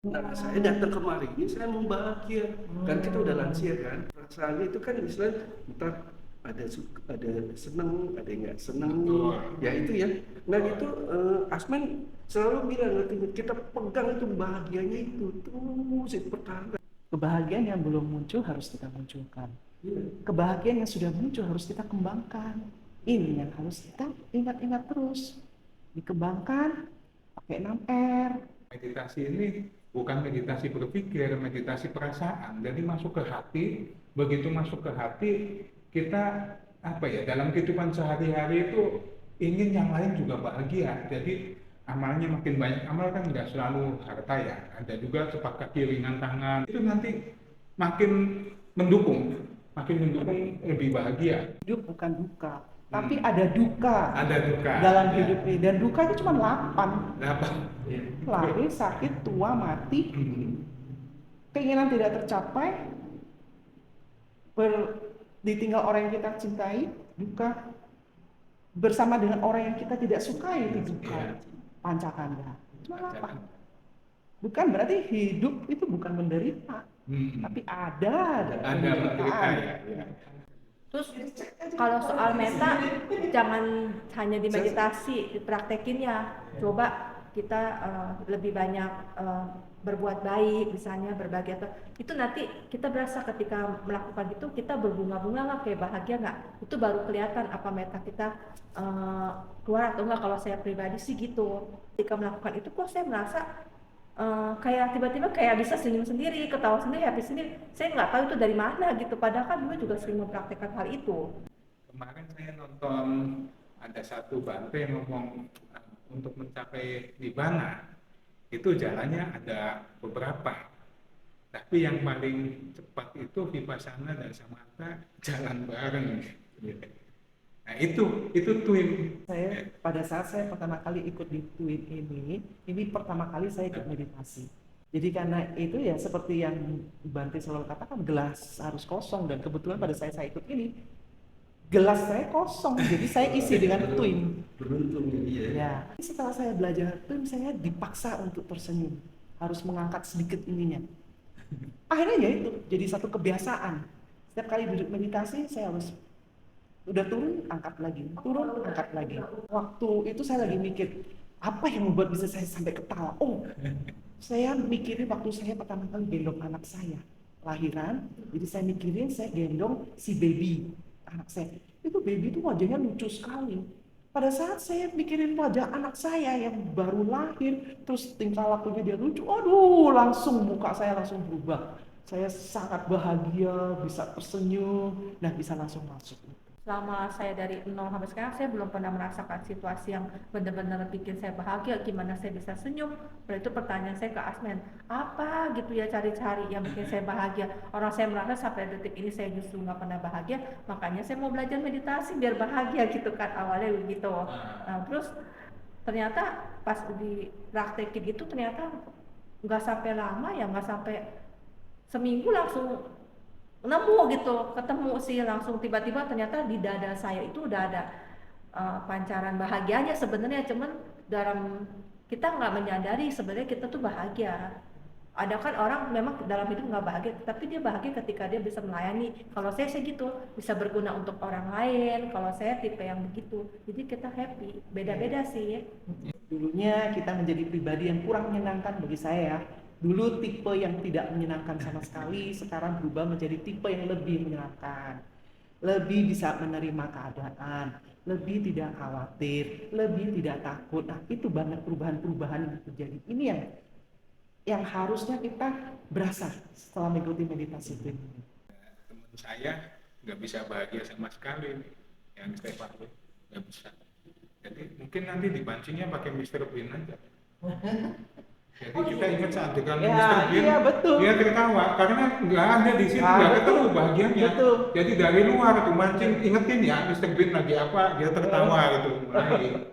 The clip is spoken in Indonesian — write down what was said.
Nah, saya datang kemari ini saya mau bahagia. Kan kita udah lansia kan. Perasaan itu kan misalnya ntar ada seneng, ada yang nggak seneng. Ya itu ya. Nah itu Asmen selalu bilang nanti kita pegang itu bahagianya itu terus itu pertahankan. Kebahagiaan yang belum muncul harus kita munculkan. Kebahagiaan yang sudah muncul harus kita kembangkan. Ini yang harus kita ingat-ingat terus. Dikembangkan pakai 6R. Meditasi ini bukan meditasi berpikir, meditasi perasaan. Jadi masuk ke hati, begitu masuk ke hati, kita dalam kehidupan sehari-hari itu ingin yang lain juga bahagia. Jadi amalnya makin banyak, amal kan nggak selalu harta ya. Ada juga sepakat ringan tangan. Itu nanti makin mendukung lebih bahagia. Hidup bukan duka, tapi ada duka. Ada duka dalam ya. hidup ini. Dan duka itu cuma 8. Ya. Lahir, sakit, tua, mati, keinginan tidak tercapai, ditinggal orang yang kita cintai, duka, bersama dengan orang yang kita tidak sukai, itu duka. Pancakanda cuma 8. Bukan berarti hidup itu bukan menderita, tapi ada menderita ya. Terus kalau soal meta jangan hanya di meditasi, dipraktekin ya. Coba kita lebih banyak berbuat baik, misalnya berbagi atau itu nanti kita berasa ketika melakukan itu kita berbunga-bunga nggak, kayak bahagia nggak? Itu baru kelihatan apa meta kita keluar atau enggak. Kalau saya pribadi sih gitu. Ketika melakukan itu kok saya merasa kayak tiba-tiba kayak bisa senyum sendiri, ketawa sendiri, happy sendiri. Saya nggak tahu itu dari mana gitu. Padahal kan dulu juga sering mempraktekkan hal itu. Kemarin saya nonton ada satu Bante ngomong untuk mencapai nibbana itu jalannya ada beberapa. Tapi yang paling cepat itu vipassana dan samatha jalan bareng. Nah itu twin. Saya pada saat saya pertama kali ikut di twin ini pertama kali saya ikut meditasi. Jadi karena itu ya seperti yang Bante selalu katakan, gelas harus kosong, dan kebetulan pada saya ikut ini gelas saya kosong, jadi saya isi dengan twin. Beruntung Ya. Setelah saya belajar twin, saya dipaksa untuk tersenyum, harus mengangkat sedikit ininya. Akhirnya ya itu jadi satu kebiasaan. Setiap kali duduk meditasi saya harus udah turun, angkat lagi, turun, angkat lagi. Waktu itu saya lagi mikir, apa yang membuat bisa saya sampai ketawa? Oh, saya mikirin waktu saya pertama kali gendong anak saya, lahiran. Jadi saya mikirin saya gendong si baby, anak saya. Itu baby itu wajahnya lucu sekali. Pada saat saya mikirin wajah anak saya yang baru lahir, terus tingkah lakunya dia lucu, aduh, langsung muka saya langsung berubah. Saya sangat bahagia, bisa tersenyum, dan bisa langsung masuk. Selama saya dari 0 sampai sekarang, saya belum pernah merasakan situasi yang benar-benar bikin saya bahagia. Gimana saya bisa senyum? Itu pertanyaan saya ke Asmen, apa gitu ya cari-cari yang bikin saya bahagia. Orang saya merasa sampai detik ini saya justru nggak pernah bahagia, makanya saya mau belajar meditasi biar bahagia gitu kan, awalnya begitu. Nah, terus ternyata pas dipraktekin gitu ternyata nggak sampai lama ya, nggak sampai seminggu langsung nemu gitu, ketemu sih langsung tiba-tiba ternyata di dada saya itu udah ada pancaran bahagianya sebenarnya, cuman dalam kita nggak menyadari sebenarnya kita tuh bahagia. Ada kan orang memang dalam hidup nggak bahagia, tapi dia bahagia ketika dia bisa melayani. Kalau saya gitu, bisa berguna untuk orang lain. Kalau saya tipe yang begitu, jadi kita happy. Beda-beda sih. Dulunya kita menjadi pribadi yang kurang menyenangkan bagi saya. Dulu tipe yang tidak menyenangkan sama sekali, sekarang berubah menjadi tipe yang lebih menyenangkan. Lebih bisa menerima keadaan, lebih tidak khawatir, lebih tidak takut. Nah, itu banyak perubahan-perubahan yang terjadi. Ini yang harusnya kita berasa setelah mengikuti meditasi ini. Teman saya nggak bisa bahagia sama sekali, yang saya pahami nggak bisa. Jadi mungkin nanti dipancingnya pakai Mr. Bean aja. Jadi kita ingat saat dengan Mr. Bean, iya, betul. dia tertawa karena nggak ada di situ, nggak ketemu bahagianya. Betul. Jadi dari luar tuh mancing, ingetin ya Mr. Bean lagi apa, dia tertawa gitu mulai.